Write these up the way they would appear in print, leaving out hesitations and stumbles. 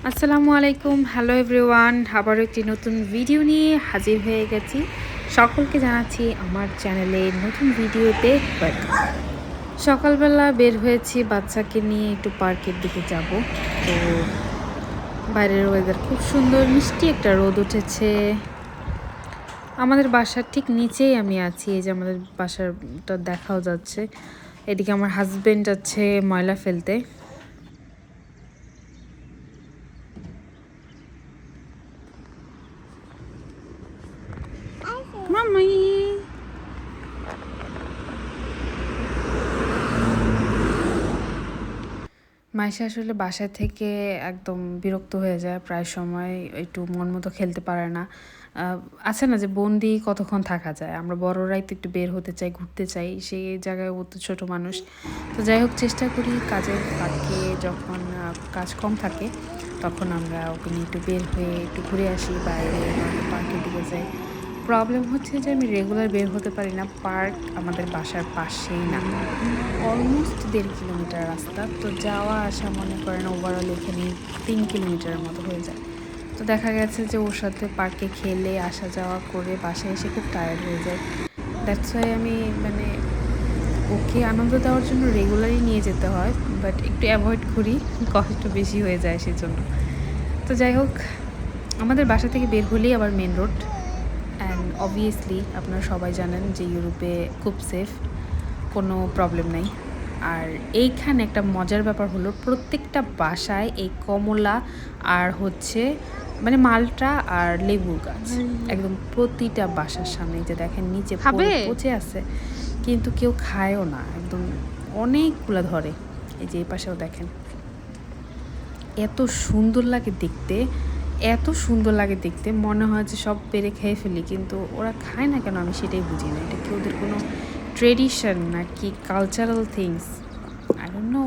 আসসালামু আলাইকুম, hello everyone. আবারও একটি নতুন ভিডিও নিয়ে হাজির হয়ে গেছি। সকলকে জানাচ্ছি আমার চ্যানেলে নতুন ভিডিওতে ওয়েলকাম। সকালবেলা বের হয়েছি বাচ্চাকে নিয়ে একটু পার্কের দিকে যাব। তো বাইরের ওয়েদার খুব সুন্দর, মিষ্টি একটা রোদ উঠেছে। আমাদের বাসার ঠিক নিচেই আমি আছি, এই যে আমাদের বাসাটা দেখাও যাচ্ছে। এদিকে আমার হাজবেন্ড আছে ময়লা ফেলতে। মাম্মি মাইশা আসলে বাসা থেকে একদম বিরক্ত হয়ে যায়, প্রায় সময় একটু মন মতো খেলতে পারে না। আছে না যে বন্দি কতক্ষণ থাকা যায়, আমরা বড়রাই তো একটু বের হতে চাই, ঘুরতে চাই, সেই জায়গায় ও তো ছোটো মানুষ। তো যাই হোক, চেষ্টা করি কাজের ফাঁকে যখন কাজ কম থাকে তখন আমরা ওকে নিয়ে একটু বের হয়ে একটু ঘুরে আসি, বাইরে পার্কের দিকে যাই। প্রবলেম হচ্ছে যে আমি রেগুলার বের হতে পারি না, পার্ক আমাদের বাসার পাশেই না, অলমোস্ট 1.5 কিলোমিটার রাস্তা। তো যাওয়া আসা মনে করেন ওভারঅল এখানে 3 কিলোমিটারের মতো হয়ে যায়। তো দেখা গেছে যে ওর সাথে পার্কে খেলে আসা যাওয়া করে বাসায় এসে খুব টায়ার্ড হয়ে যায়। দ্যাটস ওয়াই আমি ওকে আনন্দ দেওয়ার জন্য রেগুলারই নিয়ে যেতে হয়, বাট একটু অ্যাভয়েড করি, কষ্ট বেশি হয়ে যায় সেজন্য। তো যাই হোক, আমাদের বাসা থেকে বের হলেই আবার মেন রোড। অ্যান্ড অবভিয়াসলি আপনারা সবাই জানেন যে ইউরোপে খুব সেফ, কোনো প্রবলেম নেই। আর এইখানে একটা মজার ব্যাপার হলো, প্রত্যেকটা বাসায় এই কমলা আর মানে মালটা আর লেবুর গাছ একদম প্রতিটা বাসার সামনে, যে দেখেন নিচে পচে আছে, কিন্তু কেউ খায়ও না, একদম অনেকগুলো ধরে। এই যে এই পাশেও দেখেন, এত সুন্দর লাগে দেখতে, মনে হয় যে সব পেরে খেয়ে ফেলি, কিন্তু ওরা খায় না কেন আমি সেটাই বুঝি না। এটা কি ওদের কোনো ট্রেডিশন নাকি cultural things, I don't know.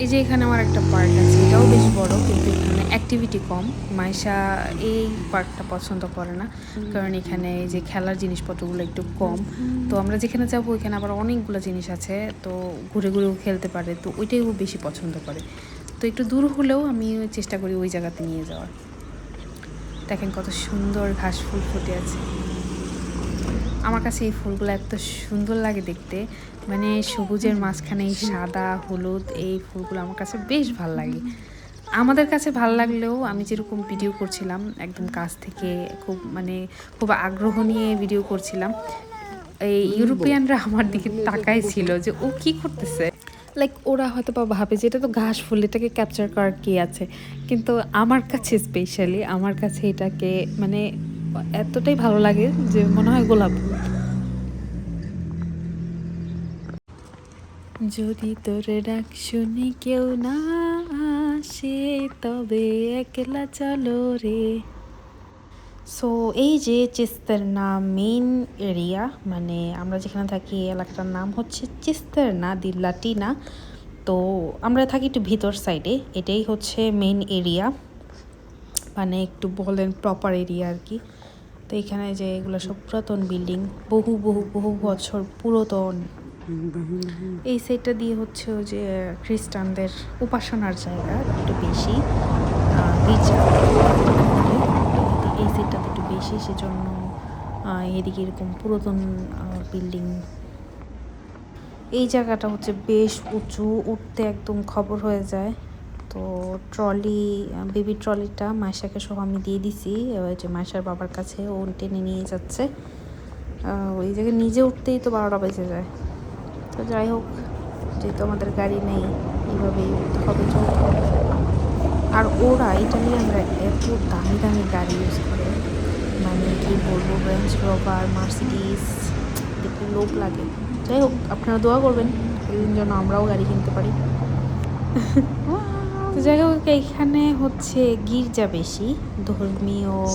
এই যে এখানে আমার একটা পার্ক আছে, এটাও বেশ বড়, কিন্তু এখানে অ্যাক্টিভিটি কম। মাইশা এই পার্কটা পছন্দ করে না, কারণ এখানে এই যে খেলার জিনিসপত্রগুলো একটু কম। তো আমরা যেখানে যাবো এখানে আবার অনেকগুলো জিনিস আছে, তো ঘুরে ঘুরেও খেলতে পারে, তো ওইটাই ও বেশি পছন্দ করে। তো একটু দূর হলেও আমি চেষ্টা করি ওই জায়গাতে নিয়ে যাওয়ার। দেখেন কত সুন্দর ঘাস ফুল ফুটে আছে। আমার কাছে এই ফুলগুলো এত সুন্দর লাগে দেখতে, মানে সবুজের মাঝখানে এই সাদা হলুদ এই ফুলগুলো আমার কাছে বেশ ভাল লাগে। আমাদের কাছে ভাল লাগলেও আমি যেরকম ভিডিও করছিলাম একদম কাছ থেকে, খুব আগ্রহ নিয়ে ভিডিও করছিলাম, এই ইউরোপিয়ানরা আমার দিকে তাকাই ছিল যে ও কি করতেছে। লাইক ওরা হয়তো বা ভাবে যে এটা তো ঘাস ফুল, এটাকে ক্যাপচার করার কি আছে, কিন্তু আমার কাছে স্পেশালি আমার কাছে এটাকে মানে এতটাই ভালো লাগে যে মনে হয় গোলাপ ফুল। যদি তোর ডাক শুনি কেউ না আসে, তবে একলা চলো রে। সো এই যে চিস্তারনা মেইন এরিয়া, মানে আমরা যেখানে থাকি এলাকাটার নাম হচ্ছে চিস্তারনা দি লাটিনা। তো আমরা থাকি একটু ভিতর সাইডে, এটাই হচ্ছে মেইন এরিয়া, মানে একটু বলেন প্রপার এরিয়া আর কি। তো এখানে যে এগুলো সব পুরাতন বিল্ডিং, বহু বহু বহু বছর পুরাতন। এই সাইডটা দিয়ে হচ্ছে ওই যে খ্রিস্টানদের উপাসনার জায়গা একটু বেশি, গির্জা। এই সাইডটাতে একটু বেশি, সেজন্য এদিকে এরকম পুরাতন বিল্ডিং। এই জায়গাটা হচ্ছে বেশ উঁচু, উঠতে একদম খবর হয়ে যায়। তো বেবি ট্রলিটা মাইশাকে সহ আমি দিয়ে দিছি, ওই যে মাইশার বাবার কাছে, ও টেনে নিয়ে যাচ্ছে। ওই জায়গায় নিজে উঠতেই তো 12টা বেজে যায়। তো যাই হোক, যেহেতু আমাদের গাড়ি নেই, এইভাবেই উঠতে হবে, চলতে হবে। আর ওরা ইটালিয়ানরা এত দামি দামি গাড়ি ইউজ করে, মানে কি বলবো, রেঞ্জ রোভার, মার্সিডিস, দেখলে লোভ লাগে। যাই হোক, আপনারা দোয়া করবেন একদিন যেন আমরাও গাড়ি কিনতে পারি। তো যাই হোক, এইখানে হচ্ছে গির্জা বেশি,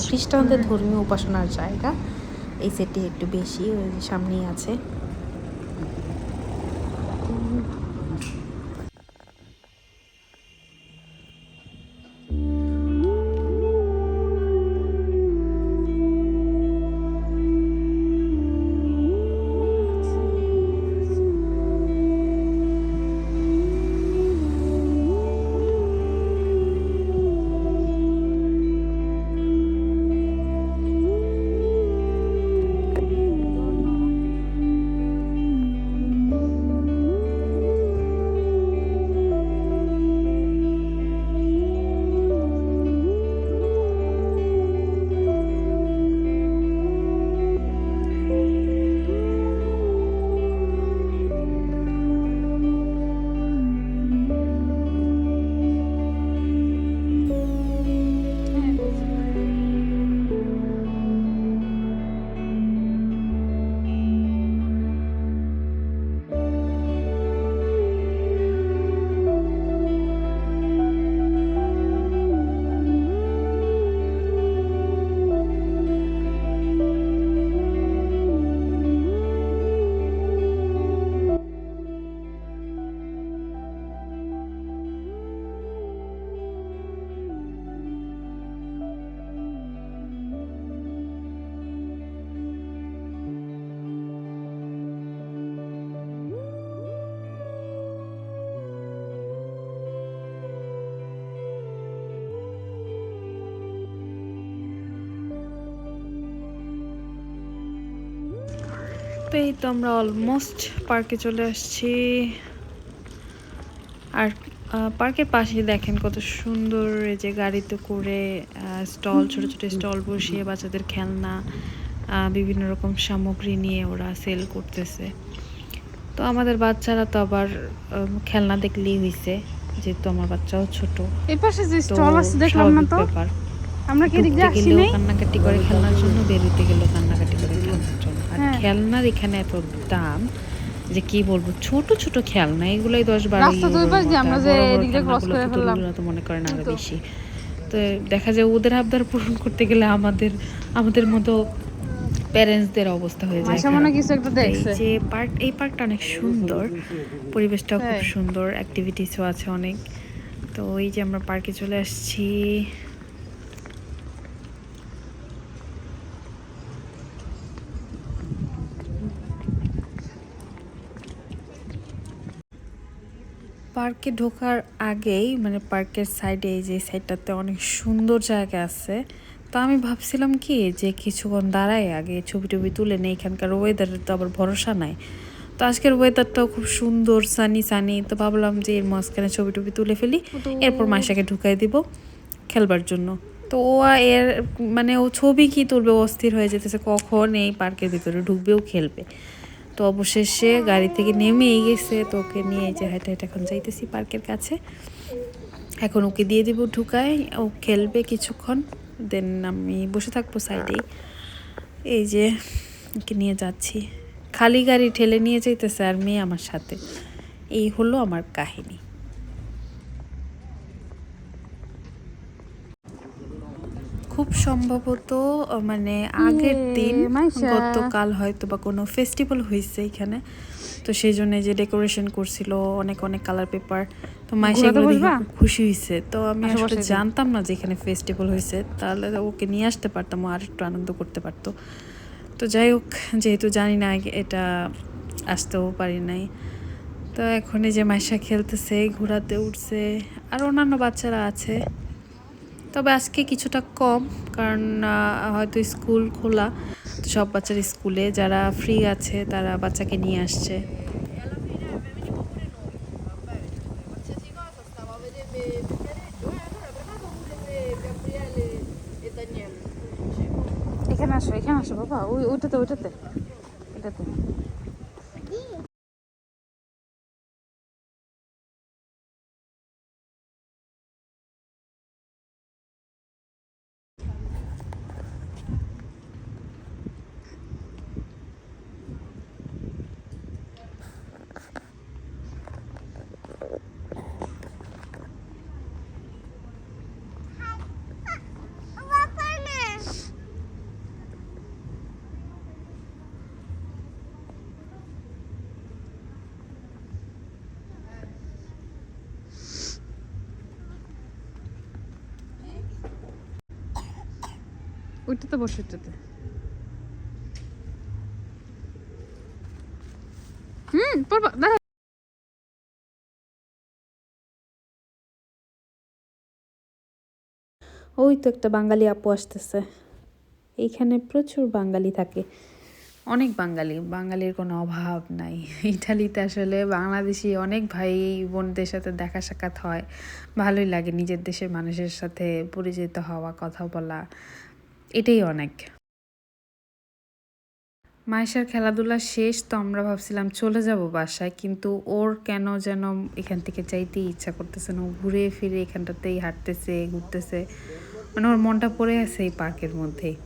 খ্রিস্টানদের ধর্মীয় উপাসনার জায়গা। এই সেটটি একটু বেশি, ওই সামনেই আছে। তো এই তো আমরা অলমোস্ট পার্কে চলে আসছি। আর পার্কের পাশে দেখেন কত সুন্দর এই যে গাড়িতে করে স্টল, ছোট ছোট স্টল বসিয়ে বাচ্চাদের খেলনা, বিভিন্ন রকম সামগ্রী নিয়ে ওরা সেল করতেছে। তো আমাদের বাচ্চারা তো আবার খেলনা দেখলেই হইছে, যেহেতু আমার বাচ্চাও ছোট। এই পাশে যে তো স্টল আছে দেখলাম না তো, ব্যাপার, আমরা কি এদিক ঢুকতে দিয়ে আসছি গেলেও নাই? কান্নাকাটি করে খেলনার জন্য, বেরোতে গেলেও কান্নাকাটি করে খেলনার জন্য। আর হ্যাঁ, খেলনার এখানে এত দাম যে কি বলবো, ছোট ছোট খেলনা এগুলোই 10-12 রাস্তা দুই ইউরোর পাশ দিয়ে মতো, আমরা আর যে বড় বড় এদিক দিয়ে ক্রস খেলনাগুলো করে ফেললাম। পুতুলগুলো তো মনে করেন আরো তো বেশি। তো দেখা যায় ওদের আবদার পূরণ করতে গেলে আমাদের আমাদের মতো প্যারেন্টসদের অবস্থা হয়ে যায় মাসা মনে খারাপ। কিছু একটা তো এই দেখছে। যে এই পার্কটা অনেক সুন্দর, পরিবেশটাও খুব তাই সুন্দর, অ্যাক্টিভিটিসও আছে অনেক। তো এই যে আমরা পার্কে চলে আসছি। পার্কে ঢোকার আগেই মানে পার্কের সাইডে, এই যে সাইডটাতে অনেক সুন্দর জায়গা আছে। তো আমি ভাবছিলাম কি যে কিছুক্ষণ দাঁড়াই আগে ছবি টবি তুলে নেই, এখানকার ওয়েদারের তো আবার ভরসা নাই। তো আজকের ওয়েদারটাও খুব সুন্দর, সানি সানি। তো ভাবলাম যে এর মাঝখানে ছবি টবি তুলে ফেলি, এরপর মাইশাকে ঢুকাই দিব খেলবার জন্য। তো ও এর মানে ও ছবি কি তুলবে, অস্থির হয়ে যেতেছে কখন এই পার্কের ভিতরে ঢুকবেও খেলবে। তো অবশেষে গাড়ি থেকে নেমেই গেছে, তো ওকে নিয়ে যে হেঁটে হেঁটে এখন যাইতেছি পার্কের কাছে। এখন ওকে দিয়ে দিব ঢুকায়, ও খেলবে কিছুক্ষণ, দেন আমি বসে থাকবো সাইডেই। এই যে ওকে নিয়ে যাচ্ছি, খালি গাড়ি ঠেলে নিয়ে যাইতেছে আর মেয়ে আমার সাথে। এই হলো আমার কাহিনী। খুব সম্ভবত মানে আগের দিন, মাইশা গতকাল হয়তো বা কোনো ফেস্টিভ্যাল হয়েছে এখানে, তো সেই জন্য যে ডেকোরেশন করছিল অনেক অনেক কালার পেপার, তো মাইশা ঘোরাতে এগুলো দেখে বসবা? খুব খুশি হয়েছে। তো আমি আসো আসলে বসে দিই। জানতাম না যে এখানে ফেস্টিভ্যাল হয়েছে, তাহলে ওকে নিয়ে আসতে পারতাম, ও আর একটু আনন্দ করতে পারতো। তো যাই হোক, যেহেতু জানি না এটা, আসতেও পারি নাই। তো এখন এই যে মাইশা খেলতেছে, ঘোরাতে উঠছে, আর অন্যান্য বাচ্চারা আছে। তবে আজকে কিছুটা কম, কারণ হয়তো স্কুল খোলা, তো সব বাচ্চার স্কুলে যারা ফ্রি আছে তারা বাচ্চাকে নিয়ে আসছে। এখানে আসো, এখানে আসো বাবা, ওইটাতে ওইটাতে এটাতে। ওইটাতে বসে, ওইটাতে। পড়বা দাঁড়া। ওই তো একটা বাঙালি আপু আসতেছে। এইখানে প্রচুর বাঙালি থাকে, অনেক বাঙালি, বাঙালির কোনো অভাব নাই। ইটালিতে আসলে বাংলাদেশি অনেক ভাই বোনদের সাথে দেখা সাক্ষাৎ হয়, ভালোই লাগে নিজের দেশের মানুষের সাথে পরিচিত হওয়া, কথা বলা, এটাই অনেক। মায়েশার খেলাধুলা শেষ, তো আমরা ভাবছিলাম চলে যাব বাসায়, কিন্তু ওর কেন যেন এখান থেকে যাইতেই ইচ্ছা করতেছে না। ও ঘুরে ফিরে এখানটাতেই হাঁটতেছে, ঘুরতেছে, মানে ওর মনটা পড়ে আছে এই পার্কের মধ্যেই।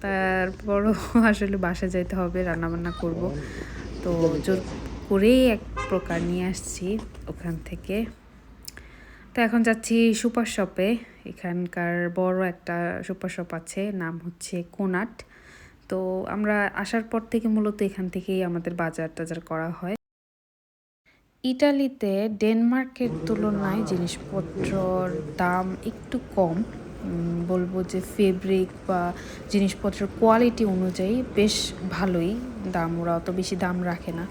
তারপরও আসলে বাসায় যাইতে হবে, রান্নাবান্না করব, তো জোর করেই এক প্রকার নিয়ে আসছি ওখান থেকে। তো এখন যাচ্ছি সুপার শপে, এখানকার বড় একটা সুপার শপ আছে, নাম হচ্ছে কোনাট। তো আমরা আসার পর থেকে মূলত এখান থেকেই আমাদের বাজার টাজার করা হয়। ইটালিতে ডেনমার্কের তুলনায় জিনিসপত্রর দাম একটু কম, বলবো যে ফেব্রিক বা জিনিসপত্রের কোয়ালিটি অনুযায়ী বেশ ভালোই দাম, ওরা অত বেশি দাম রাখে না।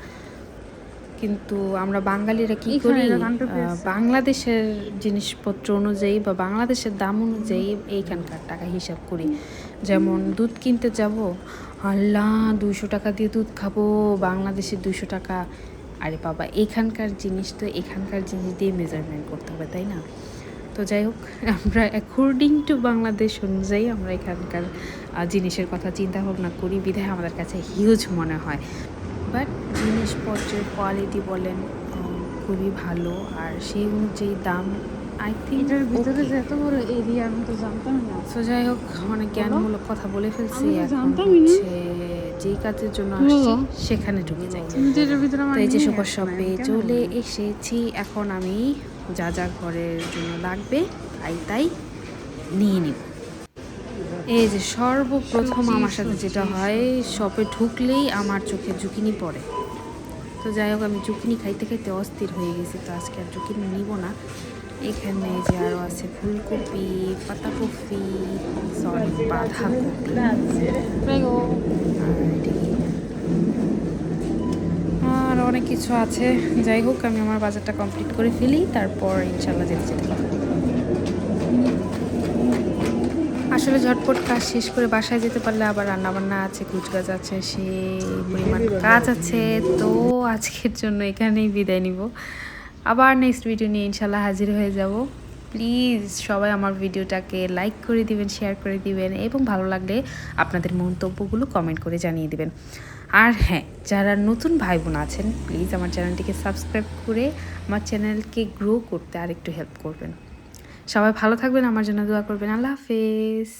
কিন্তু আমরা বাঙালিরা কি এখানে করি এরা গানটা পেয়েছে। বাংলাদেশের জিনিসপত্র অনুযায়ী বা বাংলাদেশের দাম অনুযায়ী এইখানকার টাকা হিসাব করি। যেমন দুধ কিনতে যাব, আল্লাহ 200 টাকা দিয়ে দুধ খাবো, বাংলাদেশের 200 টাকা। আরে বাবা, এখানকার জিনিস তো এখানকার জিনিস দিয়ে মেজারমেন্ট করতে হবে, তাই না? তো যাই হোক, আমরা অ্যাকর্ডিং টু বাংলাদেশ অনুযায়ী আমরা এখানকার জিনিসের কথা চিন্তা ভাবনা করি, বিধায় আমাদের কাছে হিউজ মনে হয়। বাট জিনিসপত্রের কোয়ালিটি বলেন খুবই ভালো, আর সেই অনুযায়ী দাম আই থিঙ্ক এটার ভিতরে যে এত বড় এরিয়া আমি তো জানতাম না। সো যাই হোক, অনেক জ্ঞানমূলক কথা বলে ফেলছি। আমি তো এখন জানতামই না। হচ্ছে যেই কাজের জন্য আসছি সেখানে ঢুকে যাই। কিন্তু এটার ভিতরে আমার তো এই যে নিয়ে সুপার গেছে না, শপে আমি কেন চলে বলবো? এসেছি। এখন আমি যা যা ঘরের জন্য লাগবে তাই নিয়ে নিব। এই যে সর্বপ্রথম আমার সাথে যেটা হয়, শপে ঢুকলেই আমার চোখে জুকিনি পড়ে। তো যাই হোক, আমি জুকিনি খাইতে খাইতে অস্থির হয়ে গেছি, তো আজকে আর জুকিনি নিব না। এখানে যে আরও আছে ফুলকপি, পাতাকপি, সরি বাঁধাকপি, Prego. আর এটি আর অনেক কিছু আছে। যাই হোক, আমি আমার বাজারটা কমপ্লিট করে ফেলি, তারপর ইনশাল্লাহ যেতে যেতে পারবো। আসলে ঝটপট কাজ শেষ করে বাসায় যেতে পারলে আবার রান্নাবান্না আছে, কুচকাচ আছে, সেই পরিমাণ কাজ আছে। তো আজকের জন্য এখানেই বিদায় নিব। আবার নেক্সট ভিডিও নিয়ে ইনশাল্লাহ হাজির হয়ে যাব। প্লিজ সবাই আমার ভিডিওটাকে লাইক করে দিবেন, শেয়ার করে দিবেন, এবং ভালো লাগলে আপনাদের মন্তব্যগুলো কমেন্ট করে জানিয়ে দিবেন। আর হ্যাঁ, যারা নতুন ভাই বোন আছেন, প্লিজ আমার চ্যানেলটিকে সাবস্ক্রাইব করে আমার চ্যানেলকে গ্রো করতে আরেকটু হেল্প করবেন। সবাই ভালো থাকবেন, আমার জন্য দোয়া করবেন। আল্লাহ হাফেজ।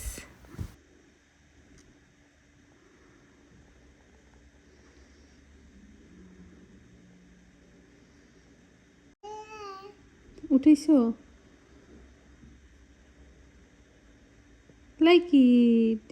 উঠেছো? লাইক ইট।